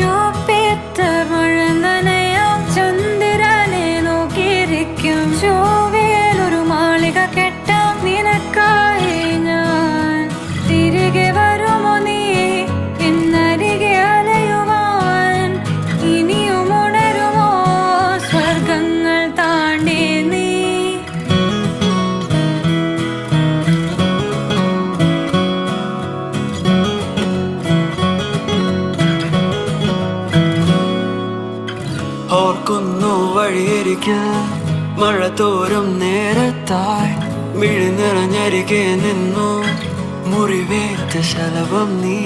ചുവപ്പിത്ത മഴ നനയാം ചന്ദ്രനെ നോക്കിയിരിക്കും. ചൊവ്വയിലൊരു മാളിക കെട്ടാം നിനക്കായി ഞാൻ. തിരികെ വരുമോ നീ എന്നരികെ അലയുവാൻ? ഇനിയും ഉണരുമോ സ്വർഗങ്ങൾ താണ്ടി നീ? ഓർക്കുന്നു വഴിയരികിൽ മഴ തോരും നേരത്തായി മിഴി നിറഞ്ഞരികെ നിന്നു മുറിവേറ്റ ശലഭം നീ.